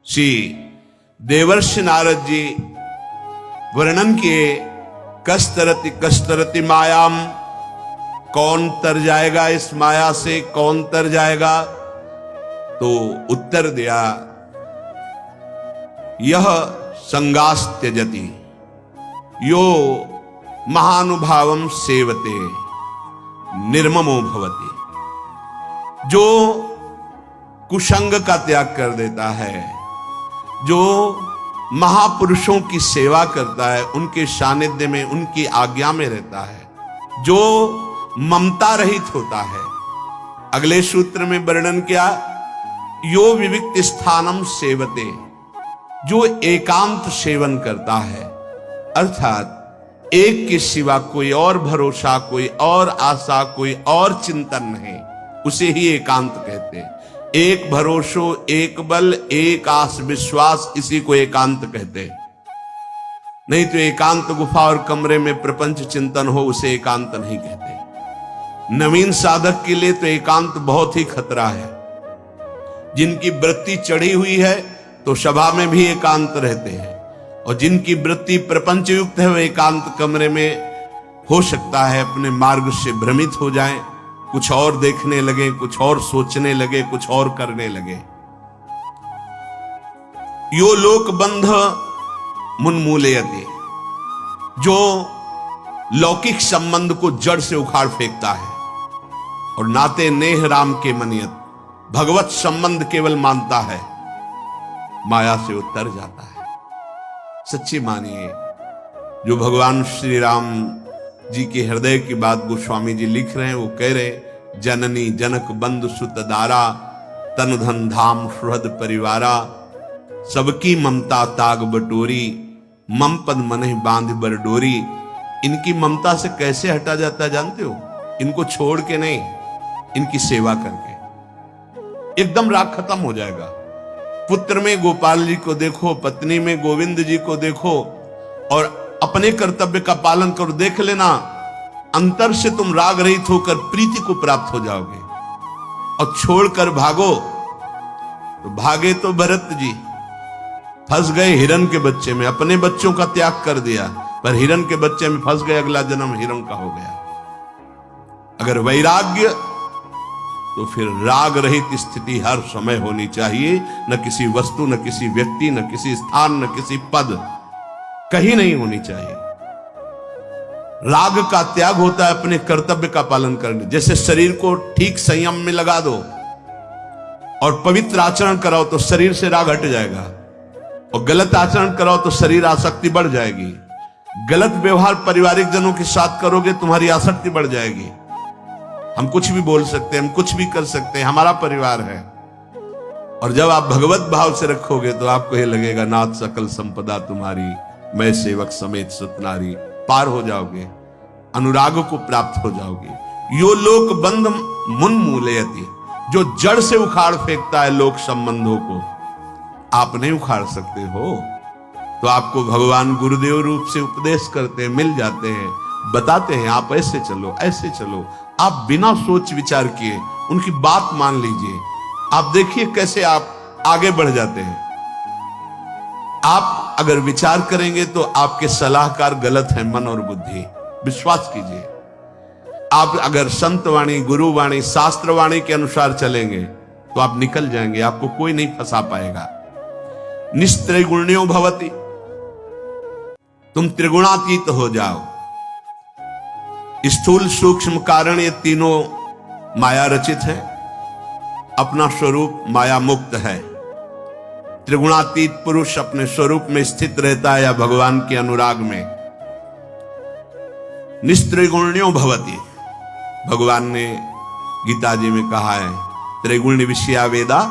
श्री देवर्षि नारद जी वर्णन किए, कस्तरति कस्तरति मायाम, कौन तर जाएगा इस माया से, कौन तर जाएगा? तो उत्तर दिया, यह संगास त्यजति यो महानुभावम सेवते निर्ममो भवति। जो कुसंग का त्याग कर देता है, जो महापुरुषों की सेवा करता है, उनके सानिध्य में, उनकी आज्ञा में रहता है, जो ममता रहित होता है। अगले सूत्र में वर्णन किया, यो विविक्त स्थानम सेवते, जो एकांत सेवन करता है, अर्थात एक के सिवा कोई और भरोसा, कोई और आशा, कोई और चिंतन नहीं, उसे ही एकांत कहते हैं। एक भरोसो, एक बल, एक आस विश्वास, इसी को एकांत कहते हैं। नहीं तो एकांत गुफा और कमरे में प्रपंच चिंतन हो, उसे एकांत नहीं कहते। नवीन साधक के लिए तो एकांत बहुत ही खतरा है। जिनकी वृत्ति चढ़ी हुई है तो सभा में भी एकांत रहते हैं, और जिनकी वृत्ति प्रपंच युक्त है, वह एकांत कमरे में हो सकता है अपने मार्ग से भ्रमित हो जाएं, कुछ और देखने लगे, कुछ और सोचने लगे, कुछ और करने लगे। यो लोक बंध मुन्मूलयति, जो लौकिक संबंध को जड़ से उखाड़ फेंकता है और नाते नेह राम के मनियत, भगवत संबंध केवल मानता है, माया से उतर जाता है। सच्ची मानिए, जो भगवान श्री राम जी के हृदय की बात गोस्वामी जी लिख रहे हैं, वो कह रहे, जननी जनक बंधु सुत दारा, तन धन धाम सुहृद परिवारा, सबकी ममता ताग बटोरी, मम पद मनहि बांध बर डोरी। इनकी ममता से कैसे हटा जाता है जानते हो? इनको छोड़ के नहीं, इनकी सेवा करके एकदम राग खत्म हो जाएगा। पुत्र में गोपाल जी को देखो, पत्नी में गोविंद जी को देखो, और अपने कर्तव्य का पालन करो, देख लेना अंतर से तुम राग रहित होकर प्रीति को प्राप्त हो जाओगे। और छोड़कर भागो तो भागे तो भरत जी फंस गए हिरण के बच्चे में, अपने बच्चों का त्याग कर दिया, पर हिरण के बच्चे में फंस गए, अगला जन्म हिरण का हो गया। अगर वैराग्य, तो फिर राग रहित स्थिति हर समय होनी चाहिए। न किसी वस्तु, न किसी व्यक्ति, न किसी स्थान, न किसी पद, कहीं नहीं होनी चाहिए। राग का त्याग होता है अपने कर्तव्य का पालन करने। जैसे शरीर को ठीक संयम में लगा दो और पवित्र आचरण कराओ तो शरीर से राग हट जाएगा, और गलत आचरण कराओ तो शरीर आसक्ति बढ़ जाएगी। गलत व्यवहार पारिवारिक जनों के साथ करोगे, तुम्हारी आसक्ति बढ़ जाएगी। हम कुछ भी बोल सकते हैं, हम कुछ भी कर सकते हैं, हमारा परिवार है। और जब आप भगवत भाव से रखोगे तो आपको यह लगेगा, नाथ सकल संपदा तुम्हारी, मैं सेवक समेत सतनारी। पार हो जाओगे, अनुराग को प्राप्त हो जाओगे। यो लोक बंध मुन्मूलयति, जो जड़ से उखाड़ फेंकता है लोक संबंधों को, आप नहीं उखाड़ सकते हो। तो आपको भगवान गुरुदेव रूप से उपदेश करते हैं, मिल जाते हैं, बताते हैं, आप ऐसे चलो, ऐसे चलो। आप बिना सोच विचार किए उनकी बात मान लीजिए, आप देखिए कैसे आप आगे बढ़ जाते हैं। आप अगर विचार करेंगे तो आपके सलाहकार गलत है, मन और बुद्धि, विश्वास कीजिए। आप अगर संतवाणी, गुरुवाणी, शास्त्रवाणी के अनुसार चलेंगे तो आप निकल जाएंगे, आपको कोई नहीं फंसा पाएगा। निस्त्रिगुण्यो भवति, तुम त्रिगुणातीत हो जाओ। स्थूल सूक्ष्म कारण ये तीनों माया रचित है, अपना स्वरूप माया मुक्त है। त्रिगुणातीत पुरुष अपने स्वरूप में स्थित रहता है या भगवान के अनुराग में। निस्त्रिगुण्यो भवति, भगवान ने गीता जी में कहा है, त्रिगुण्य विषया वेदा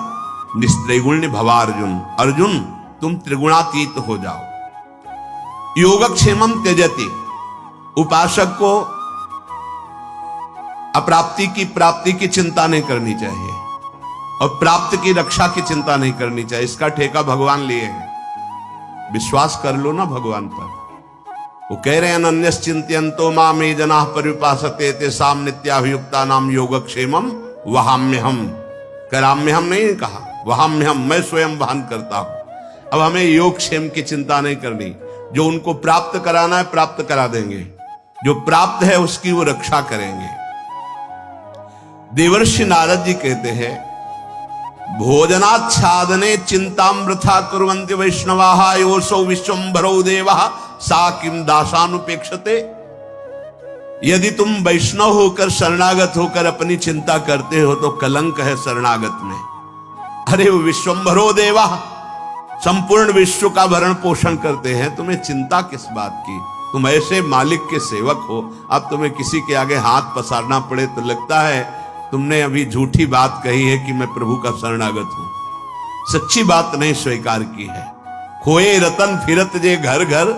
निस्त्रिगुण्य भवार्जुन। अर्जुन, तुम त्रिगुणातीत हो जाओ। योगक्षेमम त्यजति, उपासक को अप्राप्ति की प्राप्ति की चिंता नहीं करनी चाहिए, और प्राप्त की रक्षा की चिंता नहीं करनी चाहिए। इसका ठेका भगवान लिए हैं। विश्वास कर लो ना भगवान पर। वो कह रहे हैं, अनन्यस चिंतयन्तो माम ये जनाः पर्युपासते तेषां नित्याभियुक्तानां योगक्षेमम वहाम्यहम्। कराम्यहम् नहीं कहा, वहाम्यहम्, मैं स्वयं वहन करता हूं। अब हमें योगक्षेम की चिंता नहीं करनी। जो उनको प्राप्त कराना है प्राप्त करा देंगे, जो प्राप्त है उसकी वो रक्षा करेंगे। देवर्षि नारद जी कहते हैं, भोजनाच्छादने चिंतामृथा कुर्वन्ति वैष्णवाः योऽसौ विश्वम्भरो देवः सा किम दासानुपेक्षते। यदि तुम वैष्णव होकर शरणागत होकर अपनी चिंता करते हो तो कलंक है शरणागत में। अरे वो विश्वम्भरो देवा, संपूर्ण विश्व का भरण पोषण करते हैं, तुम्हें चिंता किस बात की। तुम ऐसे मालिक के सेवक हो, अब तुम्हें किसी के आगे हाथ पसारना पड़े तो लगता है तुमने अभी झूठी बात कही है कि मैं प्रभु का शरणागत हूं। सच्ची बात नहीं स्वीकार की है। खोए रतन फिरत जे घर घर,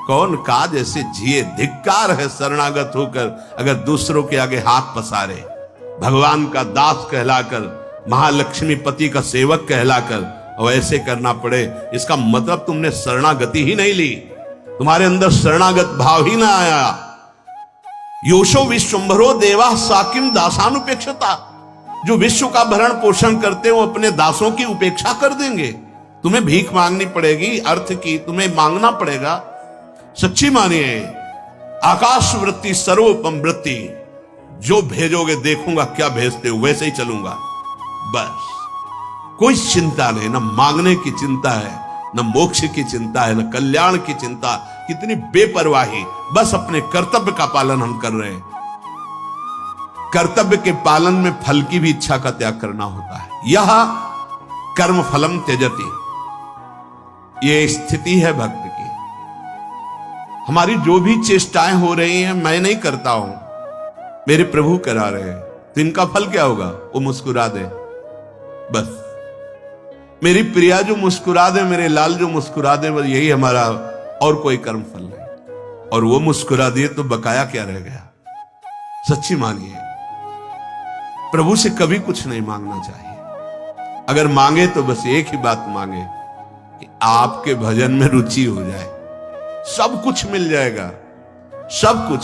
कौन काज ऐसे जिए। धिक्कार है शरणागत होकर अगर दूसरों के आगे हाथ पसारे। भगवान का दास कहलाकर, महालक्ष्मी पति का सेवक कहलाकर और ऐसे करना पड़े, इसका मतलब तुमने शरणागति ही नहीं ली, तुम्हारे अंदर शरणागत भाव ही ना आया। योशो विश्वम्भरो देवा साकिम दासानुपेक्षता। जो विश्व का भरण पोषण करते हो अपने दासों की उपेक्षा कर देंगे। तुम्हें भीख मांगनी पड़ेगी, अर्थ की तुम्हें मांगना पड़ेगा। सच्ची मानिए, आकाश वृत्ति सर्वोपम वृत्ति, जो भेजोगे देखूंगा क्या भेजते हो, वैसे ही चलूंगा। बस कोई चिंता नहीं, ना मांगने की चिंता है, न मोक्ष की चिंता है, न कल्याण की चिंता। कितनी बेपरवाही, बस अपने कर्तव्य का पालन हम कर रहे हैं। कर्तव्य के पालन में फल की भी इच्छा का त्याग करना होता है। यह कर्म फलम त्यजति, यह स्थिति है भक्त की। हमारी जो भी चेष्टाएं हो रही हैं मैं नहीं करता हूं, मेरे प्रभु करा रहे हैं, तो इनका फल क्या होगा? वो मुस्कुरा दे बस। मेरी प्रिया जो मुस्कुरा दे, मेरे लाल जो मुस्कुरा दे, बस यही हमारा, और कोई कर्म फल नहीं। और वो मुस्कुरा दिए तो बकाया क्या रह गया? सच्ची मानिए, प्रभु से कभी कुछ नहीं मांगना चाहिए। अगर मांगे तो बस एक ही बात मांगे कि आपके भजन में रुचि हो जाए, सब कुछ मिल जाएगा, सब कुछ।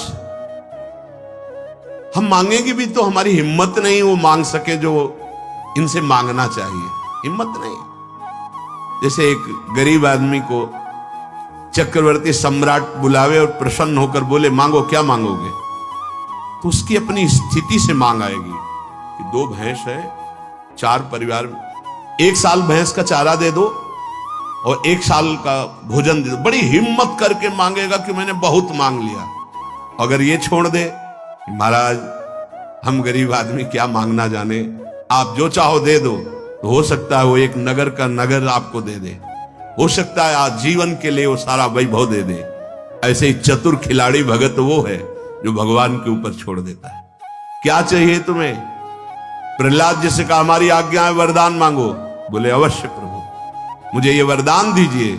हम मांगेंगे भी तो हमारी हिम्मत नहीं वो मांग सके जो इनसे मांगना चाहिए, हिम्मत नहीं। जैसे एक गरीब आदमी को चक्रवर्ती सम्राट बुलावे और प्रसन्न होकर बोले मांगो, क्या मांगोगे? तो उसकी अपनी स्थिति से मांग आएगी कि 2 भैंस है, 4 परिवार, 1 साल भैंस का चारा दे दो और 1 साल का भोजन दे दो। बड़ी हिम्मत करके मांगेगा कि मैंने बहुत मांग लिया। अगर ये छोड़ दे, महाराज हम गरीब आदमी क्या मांगना जाने, आप जो चाहो दे दो, तो हो सकता है वो एक नगर का नगर आपको दे दे, हो सकता है आज जीवन के लिए वो सारा वैभव दे दे। ऐसे ही चतुर खिलाड़ी भगत वो है जो भगवान के ऊपर छोड़ देता है। क्या चाहिए तुम्हें? प्रहलाद जैसे कहा हमारी आज्ञा है, वरदान मांगो। बोले अवश्य प्रभु, मुझे ये वरदान दीजिए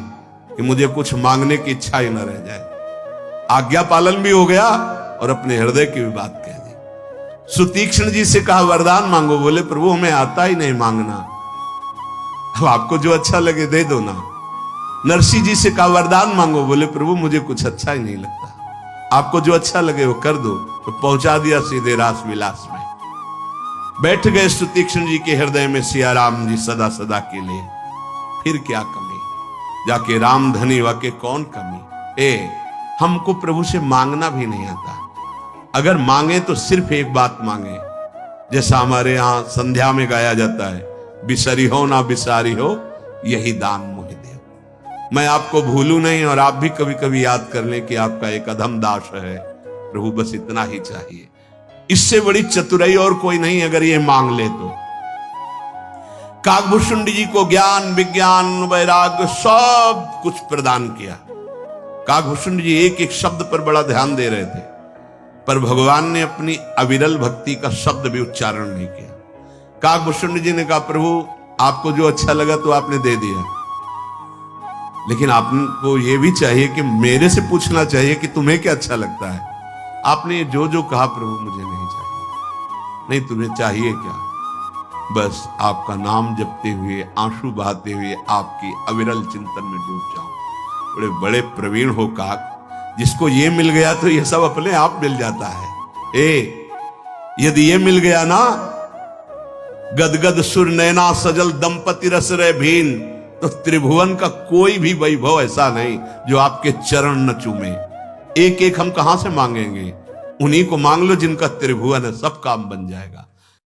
कि मुझे कुछ मांगने की इच्छा ही न रह जाए। आज्ञा पालन भी हो गया और अपने हृदय की भी बात कह दी। सुतीक्ष्ण जी से कहा वरदान मांगो। बोले प्रभु हमें आता ही नहीं मांगना, अब आपको जो अच्छा लगे दे दो ना। नरसिंह जी से कहा वरदान मांगो। बोले प्रभु मुझे कुछ अच्छा ही नहीं लगता, आपको जो अच्छा लगे वो कर दो। तो पहुंचा दिया सीधे रास विलास में। बैठ गए सुतीक्ष्ण जी के हृदय में सिया राम जी सदा सदा के लिए। फिर क्या कमी, जाके राम धनी वाके कौन कमी। हमको प्रभु से मांगना भी नहीं आता। अगर मांगे तो सिर्फ एक बात मांगे, जैसा हमारे यहां संध्या में गाया जाता है, बिसरी हो ना बिसारी हो यही दान मोहि देव। मैं आपको भूलू नहीं और आप भी कभी कभी याद कर लें कि आपका एक अधम दास है प्रभु, बस इतना ही चाहिए। इससे बड़ी चतुराई और कोई नहीं अगर ये मांग ले तो। काकभूषुंडी जी को ज्ञान विज्ञान वैराग्य सब कुछ प्रदान किया। काकभूषुंडी जी एक एक शब्द पर बड़ा ध्यान दे रहे थे, पर भगवान ने अपनी अविरल भक्ति का शब्द भी उच्चारण नहीं किया। काकभूषुंडी जी ने कहा प्रभु आपको जो अच्छा लगा तो आपने दे दिया, लेकिन आपको ये भी चाहिए कि मेरे से पूछना चाहिए कि तुम्हें क्या अच्छा लगता है। आपने जो जो कहा प्रभु मुझे नहीं चाहिए। नहीं तुम्हें चाहिए क्या? बस आपका नाम जपते हुए, आंसू बहाते हुए आपकी अविरल चिंतन में डूब जाऊं। बड़े बड़े प्रवीण हो काक, जिसको ये मिल गया तो ये सब अपने आप मिल जाता है। यदि ये मिल गया ना, गदगद सुर नैना सजल दंपति रस रे भीन, तो त्रिभुवन का कोई भी वैभव ऐसा नहीं जो आपके चरण न चूमे। एक एक हम कहां से मांगेंगे? उन्हीं को मांग लो जिनका त्रिभुवन है, सब काम बन जाएगा।